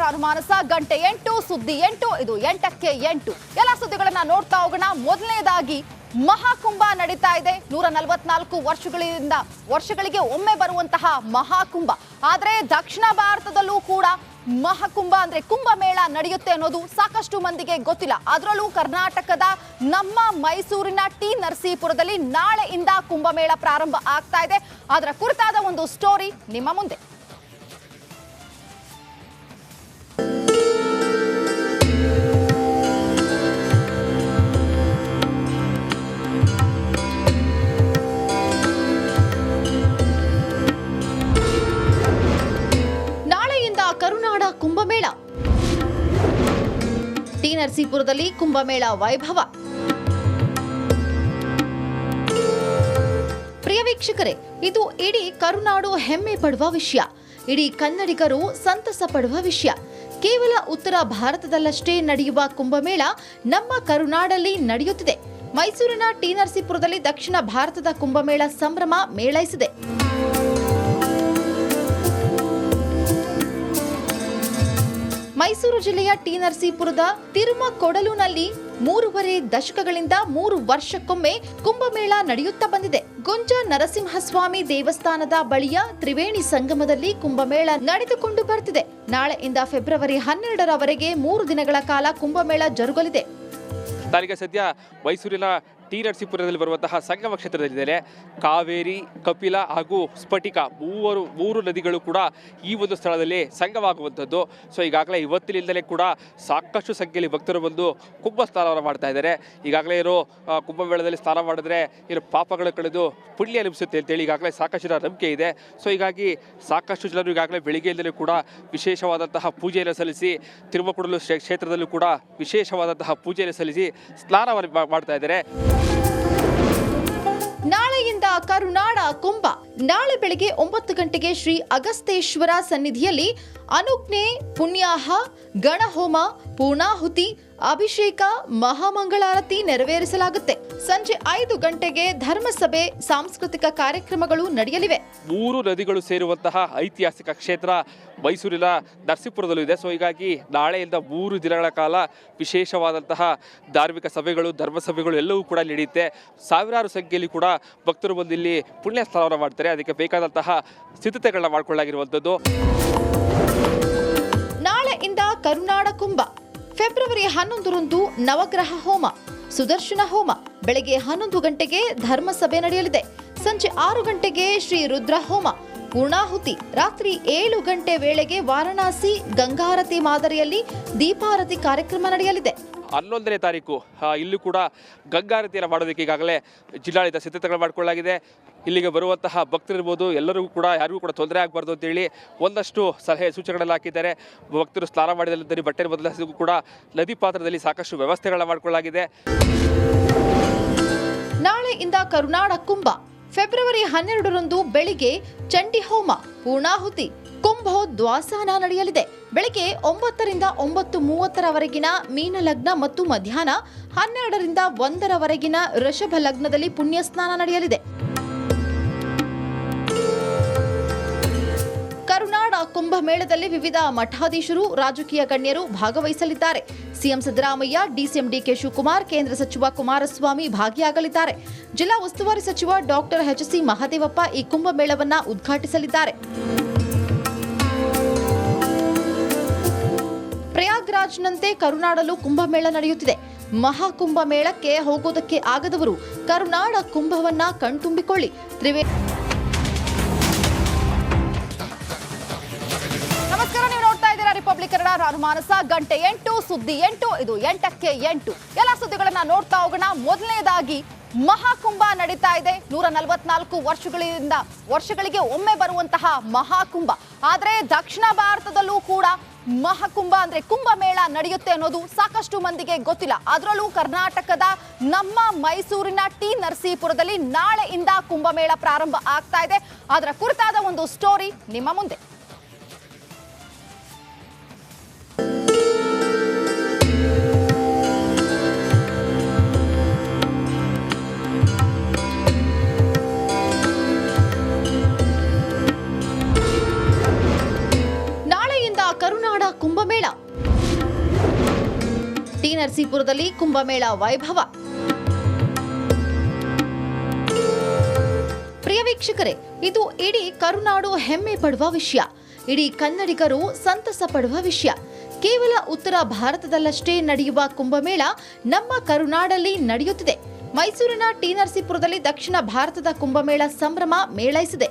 ಅನುಮಾನಸ ಗಂಟೆ 8 ಸುದ್ದಿ 8 ಇದು 8ಕ್ಕೆ 8 ಎಲ್ಲ ಸುದ್ದಿಗಳನ್ನ ನೋಡ್ತಾ ಹೋಗೋಣ. ಮೊದಲನೇದಾಗಿ ಮಹಾಕುಂಭ ನಡೀತಾ ಇದೆ. 144 ವರ್ಷಗಳಿಗೆ ಒಮ್ಮೆ ಬರುವಂತಹ ಮಹಾಕುಂಭ. ಆದರೆ ದಕ್ಷಿಣ ಭಾರತದಲ್ಲೂ ಕೂಡ ಮಹಾಕುಂಭ ಅಂದ್ರೆ ಕುಂಭಮೇಳ ನಡೆಯುತ್ತೆ ಅನ್ನೋದು ಸಾಕಷ್ಟು ಮಂದಿಗೆ ಗೊತ್ತಿಲ್ಲ. ಅದರಲ್ಲೂ ಕರ್ನಾಟಕದ ನಮ್ಮ ಮೈಸೂರಿನ ಟಿ ನರಸೀಪುರದಲ್ಲಿ ನಾಳೆಯಿಂದ ಕುಂಭಮೇಳ ಪ್ರಾರಂಭ ಆಗ್ತಾ ಇದೆ. ಅದರ ಕುರಿತಾದ ಒಂದು ಸ್ಟೋರಿ ನಿಮ್ಮ ಮುಂದೆ. ಕರುನಾಡ ಕುಂಭಮೇಳ, ಟಿ ನರಸೀಪುರದಲ್ಲಿ ಕುಂಭಮೇಳ ವೈಭವ. ಪ್ರಿಯ ವೀಕ್ಷಕರೇ, ಇದು ಇಡೀ ಕರುನಾಡು ಹೆಮ್ಮೆ ಪಡುವ ವಿಷಯ, ಇಡೀ ಕನ್ನಡಿಗರು ಸಂತಸ ಪಡುವ ವಿಷಯ. ಕೇವಲ ಉತ್ತರ ಭಾರತದಲ್ಲಷ್ಟೇ ನಡೆಯುವ ಕುಂಭಮೇಳ ನಮ್ಮ ಕರುನಾಡಲ್ಲಿ ನಡೆಯುತ್ತಿದೆ. ಮೈಸೂರಿನ ಟಿ ನರಸೀಪುರದಲ್ಲಿ ದಕ್ಷಿಣ ಭಾರತದ ಕುಂಭಮೇಳ ಸಂಭ್ರಮ ಮೇಳೈಸಿದೆ. ಮೈಸೂರು ಜಿಲ್ಲೆಯ ಟಿ ನರಸೀಪುರದ ತಿರುಮಕೊಡಲುನಲ್ಲಿ 3.5 ದಶಕಗಳಿಂದ 3 ವರ್ಷಕ್ಕೊಮ್ಮೆ ಕುಂಭಮೇಳ ನಡೆಯುತ್ತಾ ಬಂದಿದೆ. ಗುಂಜ ನರಸಿಂಹಸ್ವಾಮಿ ದೇವಸ್ಥಾನದ ಬಳಿಯ ತ್ರಿವೇಣಿ ಸಂಗಮದಲ್ಲಿ ಕುಂಭಮೇಳ ನಡೆದುಕೊಂಡು ಬರ್ತಿದೆ. ನಾಳೆಯಿಂದ ಫೆಬ್ರವರಿ 12ರವರೆಗೆ 3 ದಿನಗಳ ಕಾಲ ಕುಂಭಮೇಳ ಜರುಗಲಿದೆ. ಸದ್ಯ ಮೈಸೂರಿನ ಟಿ ನರಸೀಪುರದಲ್ಲಿ ಬರುವಂತಹ ಸಂಗಮ ಕ್ಷೇತ್ರದಲ್ಲಿದ್ದಾರೆ. ಕಾವೇರಿ, ಕಪಿಲ ಹಾಗೂ ಸ್ಫಟಿಕ ಮೂರು ನದಿಗಳು ಕೂಡ ಈ ಒಂದು ಸ್ಥಳದಲ್ಲಿ ಸಂಗಮವಾಗುವಂಥದ್ದು. ಸೊ ಈಗಾಗಲೇ ಇವತ್ತಿನಿಂದಲೇ ಕೂಡ ಸಾಕಷ್ಟು ಸಂಖ್ಯೆಯಲ್ಲಿ ಭಕ್ತರು ಬಂದು ಕುಂಭ ಸ್ನಾನವನ್ನು ಮಾಡ್ತಾ ಇದ್ದಾರೆ. ಈಗಾಗಲೇ ಇರೋ ಕುಂಭಮೇಳದಲ್ಲಿ ಸ್ನಾನ ಮಾಡಿದ್ರೆ ಇರೋ ಪಾಪಗಳು ಕಳೆದು ಪುಣ್ಯ ಲಭಿಸುತ್ತೆ ಅಂತೇಳಿ ಈಗಾಗಲೇ ಸಾಕಷ್ಟು ಜನ ನಂಬಿಕೆ ಇದೆ. ಸೊ ಹೀಗಾಗಿ ಸಾಕಷ್ಟು ಜನರು ಈಗಾಗಲೇ ಬೆಳಿಗ್ಗೆಯಿಂದಲೂ ಕೂಡ ವಿಶೇಷವಾದಂತಹ ಪೂಜೆಯನ್ನು ಸಲ್ಲಿಸಿ ತಿರುಮಕೂಡಲು ಕ್ಷೇತ್ರದಲ್ಲೂ ಕೂಡ ವಿಶೇಷವಾದಂತಹ ಪೂಜೆಯನ್ನು ಸಲ್ಲಿಸಿ ಸ್ನಾನವನ್ನು ಮಾಡ್ತಾ ಇದ್ದಾರೆ. ನಾಳೆಯಿಂದ ಕರುನಾಡ ಕುಂಭ. ನಾಳೆ ಬೆಳಗ್ಗೆ 9 ಗಂಟೆಗೆ ಶ್ರೀ ಅಗಸ್ತೇಶ್ವರ ಸನ್ನಿಧಿಯಲ್ಲಿ ಅನುಜ್ಞೆ, ಪುಣ್ಯಾಹ, ಗಣಹೋಮ, ಪೂರ್ಣಾಹುತಿ, ಅಭಿಷೇಕ, ಮಹಾಮಂಗಳಾರತಿ ನೆರವೇರಿಸಲಾಗುತ್ತೆ. ಸಂಜೆ 5 ಗಂಟೆಗೆ ಧರ್ಮಸಭೆ, ಸಾಂಸ್ಕೃತಿಕ ಕಾರ್ಯಕ್ರಮಗಳು ನಡೆಯಲಿವೆ. 3 ನದಿಗಳು ಸೇರುವಂತಹ ಐತಿಹಾಸಿಕ ಕ್ಷೇತ್ರ ಮೈಸೂರಿನ ನರಸೀಪುರದಲ್ಲೂ ಇದೆ. ಸೊ ಹೀಗಾಗಿ ನಾಳೆಯಿಂದ 3 ದಿನಗಳ ಕಾಲ ವಿಶೇಷವಾದಂತಹ ಧಾರ್ಮಿಕ ಸಭೆಗಳು, ಧರ್ಮಸಭೆಗಳು ಎಲ್ಲವೂ ಕೂಡ ನಡೆಯುತ್ತೆ. ಸಾವಿರಾರು ಸಂಖ್ಯೆಯಲ್ಲಿ ಕೂಡ ಭಕ್ತರು ಬಂದು ಇಲ್ಲಿ ಪುಣ್ಯ ಸ್ನಾನವನ್ನು ಮಾಡ್ತಾರೆ. ಅದಕ್ಕೆ ಬೇಕಾದಂತಹ ಸಿದ್ಧತೆಗಳನ್ನ ಮಾಡಿಕೊಳ್ಳಲಾಗಿರುವಂಥದ್ದು. ನಾಳೆಯಿಂದ ಕರುನಾಡ ಕುಂಭ. ಫೆಬ್ರವರಿ 11ರಂದು ನವಗ್ರಹ ಹೋಮ, ಸುದರ್ಶನ ಹೋಮ. ಬೆಳಗ್ಗೆ 11 ಗಂಟೆಗೆ ಧರ್ಮಸಭೆ ನಡೆಯಲಿದೆ. ಸಂಜೆ 6 ಗಂಟೆಗೆ ಶ್ರೀ ರುದ್ರ ಹೋಮ, ಪೂರ್ಣಾಹುತಿ. ರಾತ್ರಿ 7 ಗಂಟೆ ವೇಳೆಗೆ ವಾರಣಾಸಿ ಗಂಗಾರತಿ ಮಾದರಿಯಲ್ಲಿ ದೀಪಾರತಿ ಕಾರ್ಯಕ್ರಮ ನಡೆಯಲಿದೆ. 11ನೇ ತಾರೀಕು ಇಲ್ಲೂ ಕೂಡ ಗಂಗಾರತಿಯನ್ನು ಮಾಡೋದಕ್ಕೆ ಈಗಾಗಲೇ ಜಿಲ್ಲಾಡಳಿತ ಸಿದ್ಧತೆಗಳು ಮಾಡಿಕೊಳ್ಳಲಾಗಿದೆ. ಇಲ್ಲಿಗೆ ಬರುವಂತಹ ಭಕ್ತರಿರ್ಬೋದು, ಎಲ್ಲರಿಗೂ ಕೂಡ ಯಾರಿಗೂ ಕೂಡ ತೊಂದರೆ ಆಗಬಾರ್ದು ಅಂತೇಳಿ ಒಂದಷ್ಟು ಸಲಹೆ ಸೂಚನೆಗಳನ್ನು ಹಾಕಿದ್ದಾರೆ. ಭಕ್ತರು ಸ್ನಾನ ಮಾಡಿದಲ್ಲಿ ಬಟ್ಟೆ ಬದಲಾಯಿಸೋದಕ್ಕೂ ಕೂಡ ನದಿ ಪಾತ್ರದಲ್ಲಿ ಸಾಕಷ್ಟು ವ್ಯವಸ್ಥೆಗಳನ್ನ ಮಾಡಿಕೊಳ್ಳಲಾಗಿದೆ. ನಾಳೆಯಿಂದ ಕರುನಾಡ ಕುಂಭ. ಫೆಬ್ರವರಿ 12ರಂದು ಬೆಳಿಗ್ಗೆ ಚಂಡಿ ಹೋಮ, ಪೂರ್ಣಾಹುತಿ, ಕುಂಭೋದ್ವಾಸನ ನಡೆಯಲಿದೆ. ಬೆಳಗ್ಗೆ 9ರಿಂದ 9:30ರವರೆಗಿನ ಮೀನ ಲಗ್ನ ಮತ್ತು ಮಧ್ಯಾಹ್ನ 12ರಿಂದ 1ರವರೆಗಿನ ವೃಷಭ ಲಗ್ನದಲ್ಲಿ ಪುಣ್ಯ ಸ್ನಾನ ನಡೆಯಲಿದೆ. ಕರುನಾಡ ಕುಂಭಮೇಳದಲ್ಲಿ ವಿವಿಧ ಮಠಾಧೀಶರು, ರಾಜಕೀಯ ಗಣ್ಯರು ಭಾಗವಹಿಸಲಿದ್ದಾರೆ. CM Siddaramaiah, DCM DK Shivakumar, ಕೇಂದ್ರ ಸಚಿವ ಕುಮಾರಸ್ವಾಮಿ ಭಾಗಿಯಾಗಲಿದ್ದಾರೆ. ಜಿಲ್ಲಾ ಉಸ್ತುವಾರಿ ಸಚಿವ ಡಾಕ್ಟರ್ ಎಚ್.ಸಿ. ಮಹದೇವಪ್ಪ ಈ ಕುಂಭಮೇಳವನ್ನ ಉದ್ಘಾಟಿಸಲಿದ್ದಾರೆ. ಪ್ರಯಾಗ್ರಾಜ್ನಂತೆ ಕರುನಾಡಲ್ಲೂ ಕುಂಭಮೇಳ ನಡೆಯುತ್ತಿದೆ. ಮಹಾಕುಂಭ ಮೇಳಕ್ಕೆ ಹೋಗೋದಕ್ಕೆ ಆಗದವರು ಕರುನಾಡ ಕುಂಭವನ್ನ ಕಣ್ತುಂಬಿಕೊಳ್ಳಿ. ನಮಸ್ಕಾರ, ನೀವು ನೋಡ್ತಾ ಇದ್ದೀರಾ ರಿಪಬ್ಲಿಕ್ ಕನ್ನಡ. ಅನುಮಾನಸ ಗಂಟೆ 8 ಸುದ್ದಿ 8 ಇದು 8ಕ್ಕೆ 8 ಎಲ್ಲ ಸುದ್ದಿಗಳನ್ನ ನೋಡ್ತಾ ಹೋಗೋಣ. ಮೊದಲನೇದಾಗಿ ಮಹಾಕುಂಭ ನಡೀತಾ ಇದೆ. 144 ವರ್ಷಗಳಿಗೆ ಒಮ್ಮೆ ಬರುವಂತಹ ಮಹಾಕುಂಭ. ಆದರೆ ದಕ್ಷಿಣ ಭಾರತದಲ್ಲೂ ಕೂಡ ಮಹಾಕುಂಭ ಅಂದ್ರೆ ಕುಂಭಮೇಳ ನಡೆಯುತ್ತೆ ಅನ್ನೋದು ಸಾಕಷ್ಟು ಮಂದಿಗೆ ಗೊತ್ತಿಲ್ಲ. ಅದರಲ್ಲೂ ಕರ್ನಾಟಕದ ನಮ್ಮ ಮೈಸೂರಿನ ಟಿ ನರಸೀಪುರದಲ್ಲಿ ನಾಳೆಯಿಂದ ಕುಂಭಮೇಳ ಪ್ರಾರಂಭ ಆಗ್ತಾ ಇದೆ. ಅದರ ಕುರಿತಾದ ಒಂದು ಸ್ಟೋರಿ ನಿಮ್ಮ ಮುಂದೆ. ಕರುನಾಡ ಕುಂಭಮೇಳ ನರಸೀಪುರದಲ್ಲಿ ಕುಂಭಮೇಳ ವೈಭವ. ಪ್ರಿಯ ವೀಕ್ಷಕರೇ, ಇದು ಇಡೀ ಕರುನಾಡು ಹೆಮ್ಮೆ ಪಡುವ ವಿಷಯ, ಇಡೀ ಕನ್ನಡಿಗರು ಸಂತಸ ಪಡುವ ವಿಷಯ. ಕೇವಲ ಉತ್ತರ ಭಾರತದಲ್ಲಷ್ಟೇ ನಡೆಯುವ ಕುಂಭಮೇಳ ನಮ್ಮ ಕರುನಾಡಲ್ಲಿ ನಡೆಯುತ್ತಿದೆ. ಮೈಸೂರಿನ ಟಿ ನರಸೀಪುರದಲ್ಲಿ ದಕ್ಷಿಣ ಭಾರತದ ಕುಂಭಮೇಳ ಸಂಭ್ರಮ ಮೇಳೈಸಿದೆ.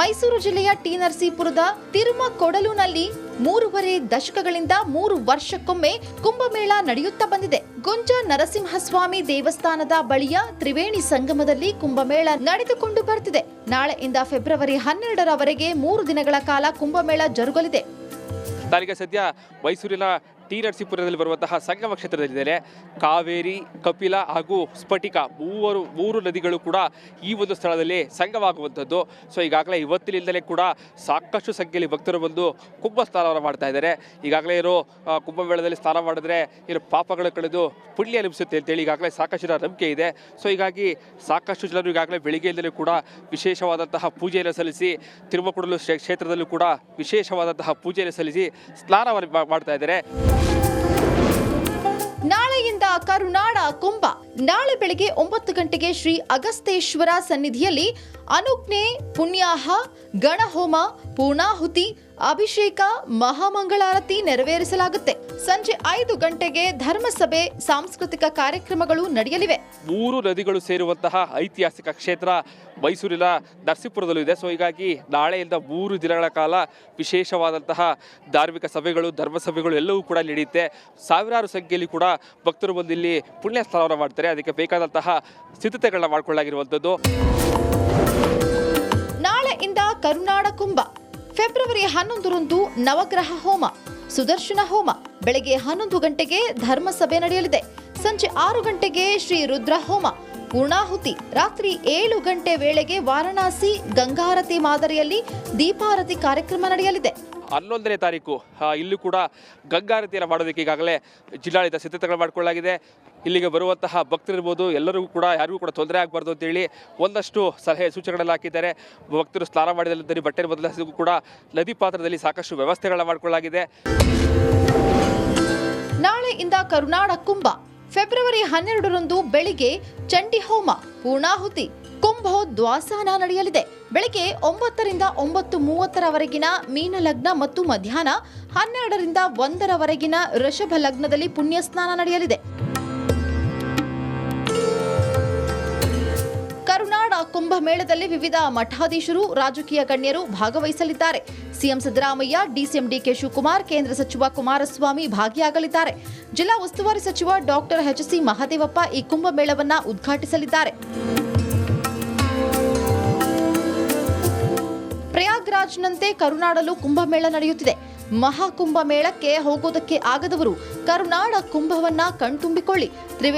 ಮೈಸೂರು ಜಿಲ್ಲೆಯ ಟಿ ನರಸೀಪುರದ ತಿರುಮಕೊಡಲುನಲ್ಲಿ 3.5 ದಶಕಗಳಿಂದ 3 ವರ್ಷಕ್ಕೊಮ್ಮೆ ಕುಂಭಮೇಳ ನಡೆಯುತ್ತಾ ಬಂದಿದೆ. ಗುಂಜ ನರಸಿಂಹಸ್ವಾಮಿ ದೇವಸ್ಥಾನದ ಬಳಿಯ ತ್ರಿವೇಣಿ ಸಂಗಮದಲ್ಲಿ ಕುಂಭಮೇಳ ನಡೆದುಕೊಂಡು ಬರ್ತಿದೆ. ನಾಳೆಯಿಂದ ಫೆಬ್ರವರಿ 12ರವರೆಗೆ 3 ದಿನಗಳ ಕಾಲ ಕುಂಭಮೇಳ ಜರುಗಲಿದೆ. ತಾರೀಖ ಸದ್ಯ ಮೈಸೂರಿನ ಟಿ ನರಸೀಪುರದಲ್ಲಿ ಬರುವಂತಹ ಸಂಗಮ ಕ್ಷೇತ್ರದಲ್ಲಿದ್ದಾರೆ. ಕಾವೇರಿ, ಕಪಿಲ ಹಾಗೂ ಸ್ಫಟಿಕ ಮೂರು ನದಿಗಳು ಕೂಡ ಈ ಒಂದು ಸ್ಥಳದಲ್ಲಿ ಸಂಗಮವಾಗುವಂಥದ್ದು. ಸೊ ಈಗಾಗಲೇ ಇವತ್ತಿನಿಂದಲೇ ಕೂಡ ಸಾಕಷ್ಟು ಸಂಖ್ಯೆಯಲ್ಲಿ ಭಕ್ತರು ಬಂದು ಕುಂಭ ಸ್ನಾನವನ್ನು ಮಾಡ್ತಾ ಇದ್ದಾರೆ. ಈಗಾಗಲೇ ಇರೋ ಕುಂಭಮೇಳದಲ್ಲಿ ಸ್ನಾನ ಮಾಡಿದ್ರೆ ಇರೋ ಪಾಪಗಳು ಕಳೆದು ಪುಣ್ಯ ಲಭಿಸುತ್ತೆ ಅಂತೇಳಿ ಈಗಾಗಲೇ ಸಾಕಷ್ಟು ಜನ ನಂಬಿಕೆ ಇದೆ. ಸೊ ಹೀಗಾಗಿ ಸಾಕಷ್ಟು ಜನರು ಈಗಾಗಲೇ ಬೆಳಿಗ್ಗೆಯಿಂದಲೂ ಕೂಡ ವಿಶೇಷವಾದಂತಹ ಪೂಜೆಯನ್ನು ಸಲ್ಲಿಸಿ ತಿರುಮಕೂಡಲು ಕ್ಷೇತ್ರದಲ್ಲೂ ಕೂಡ ವಿಶೇಷವಾದಂತಹ ಪೂಜೆಯನ್ನು ಸಲ್ಲಿಸಿ ಸ್ನಾನವನ್ನು ಮಾಡ್ತಾ ಇದ್ದಾರೆ. ನಾಳೆಯಿಂದ ಕರುನಾಡ ಕುಂಭ. ನಾಳೆ ಬೆಳಗ್ಗೆ 9 ಗಂಟೆಗೆ ಶ್ರೀ ಅಗಸ್ತೇಶ್ವರ ಸನ್ನಿಧಿಯಲ್ಲಿ ಅನುಜ್ಞೆ, ಪುಣ್ಯಾಹ, ಗಣಹೋಮ, ಪೂರ್ಣಾಹುತಿ, ಅಭಿಷೇಕ, ಮಹಾಮಂಗಳಾರತಿ ನೆರವೇರಿಸಲಾಗುತ್ತೆ. ಸಂಜೆ 5 ಗಂಟೆಗೆ ಧರ್ಮಸಭೆ, ಸಾಂಸ್ಕೃತಿಕ ಕಾರ್ಯಕ್ರಮಗಳು ನಡೆಯಲಿವೆ. 3 ನದಿಗಳು ಸೇರುವಂತಹ ಐತಿಹಾಸಿಕ ಕ್ಷೇತ್ರ ಮೈಸೂರಿನ ನರಸೀಪುರದಲ್ಲೂ ಇದೆ. ಸೊ ಹೀಗಾಗಿ ನಾಳೆಯಿಂದ 3 ದಿನಗಳ ಕಾಲ ವಿಶೇಷವಾದಂತಹ ಧಾರ್ಮಿಕ ಸಭೆಗಳು, ಧರ್ಮಸಭೆಗಳು ಎಲ್ಲವೂ ಕೂಡ ನಡೆಯುತ್ತೆ. ಸಾವಿರಾರು ಸಂಖ್ಯೆಯಲ್ಲಿ ಕೂಡ ಭಕ್ತರು ಬಂದು ಇಲ್ಲಿ ಪುಣ್ಯ ಸ್ನಾನವನ್ನು ಮಾಡ್ತಾರೆ. ಅದಕ್ಕೆ ಬೇಕಾದಂತಹ ಸಿದ್ಧತೆಗಳನ್ನ ಮಾಡಿಕೊಳ್ಳಲಾಗಿರುವಂಥದ್ದು. ನಾಳೆಯಿಂದ ಕರುನಾಡ ಕುಂಭ. ಫೆಬ್ರವರಿ 11ರಂದು ನವಗ್ರಹ ಹೋಮ, ಸುದರ್ಶನ ಹೋಮ. ಬೆಳಗ್ಗೆ 11 ಗಂಟೆಗೆ ಧರ್ಮಸಭೆ ನಡೆಯಲಿದೆ. ಸಂಜೆ 6 ಗಂಟೆಗೆ ಶ್ರೀ ರುದ್ರ ಹೋಮ, ಪೂರ್ಣಾಹುತಿ. ರಾತ್ರಿ 7 ಗಂಟೆ ವೇಳೆಗೆ ವಾರಣಾಸಿ ಗಂಗಾರತಿ ಮಾದರಿಯಲ್ಲಿ ದೀಪಾರತಿ ಕಾರ್ಯಕ್ರಮ ನಡೆಯಲಿದೆ. 11ನೇ ತಾರೀಕು ಇಲ್ಲೂ ಕೂಡ ಗಂಗಾರತಿಯನ್ನು ಮಾಡೋದಕ್ಕೆ ಈಗಾಗಲೇ ಜಿಲ್ಲಾಡಳಿತ ಸಿದ್ಧತೆಗಳು ಮಾಡಿಕೊಳ್ಳಲಾಗಿದೆ. ಇಲ್ಲಿಗೆ ಬರುವಂತಹ ಭಕ್ತರಿರ್ಬೋದು, ಎಲ್ಲರಿಗೂ ಕೂಡ ಯಾರಿಗೂ ಕೂಡ ತೊಂದರೆ ಆಗಬಾರ್ದು ಅಂತೇಳಿ ಒಂದಷ್ಟು ಸಲಹೆ ಸೂಚನೆಗಳನ್ನು ಹಾಕಿದ್ದಾರೆ. ಭಕ್ತರು ಸ್ನಾನ ಮಾಡಿದಲ್ಲಿ ಬಟ್ಟೆ ಬದಲಾಯಿಸೋದಕ್ಕೂ ಕೂಡ ನದಿ ಪಾತ್ರದಲ್ಲಿ ಸಾಕಷ್ಟು ವ್ಯವಸ್ಥೆಗಳನ್ನ ಮಾಡಿಕೊಳ್ಳಲಾಗಿದೆ. ನಾಳೆಯಿಂದ ಕರುನಾಡ ಕುಂಭ. ಫೆಬ್ರವರಿ 12ರಂದು ಬೆಳಿಗ್ಗೆ ಚಂಡಿ ಹೋಮ, ಪೂರ್ಣಾಹುತಿ, ಕುಂಭೋದ್ವಾಸನ ನಡೆಯಲಿದೆ. ಬೆಳಗ್ಗೆ 9ರಿಂದ 9:30ರವರೆಗಿನ ಮೀನ ಲಗ್ನ ಮತ್ತು ಮಧ್ಯಾಹ್ನ 12ರಿಂದ 1ರವರೆಗಿನ ವೃಷಭ ಲಗ್ನದಲ್ಲಿ ಪುಣ್ಯ ಸ್ನಾನ ನಡೆಯಲಿದೆ. ಕರುನಾಡ ಕುಂಭಮೇಳದಲ್ಲಿ ವಿವಿಧ ಮಠಾಧೀಶರು, ರಾಜಕೀಯ ಗಣ್ಯರು ಭಾಗವಹಿಸಲಿದ್ದಾರೆ. CM Siddaramaiah, DCM DK Shivakumar, ಕೇಂದ್ರ ಸಚಿವ ಕುಮಾರಸ್ವಾಮಿ ಭಾಗಿಯಾಗಲಿದ್ದಾರೆ. ಜಿಲ್ಲಾ ಉಸ್ತುವಾರಿ ಸಚಿವ ಡಾಕ್ಟರ್ ಎಚ್.ಸಿ. ಮಹದೇವಪ್ಪ ಈ ಕುಂಭಮೇಳವನ್ನ ಉದ್ಘಾಟಿಸಲಿದ್ದಾರೆ. ಪ್ರಯಾಗ್ರಾಜ್ನಂತೆ ಕರುನಾಡಲ್ಲೂ ಕುಂಭಮೇಳ ನಡೆಯುತ್ತಿದೆ. ಮಹಾಕುಂಭಮೇಳಕ್ಕೆ ಹೋಗೋದಕ್ಕೆ ಆಗದವರು ಕರುನಾಡ ಕುಂಭವನ್ನ ಕಣ್ತುಂಬಿಕೊಳ್ಳಿ.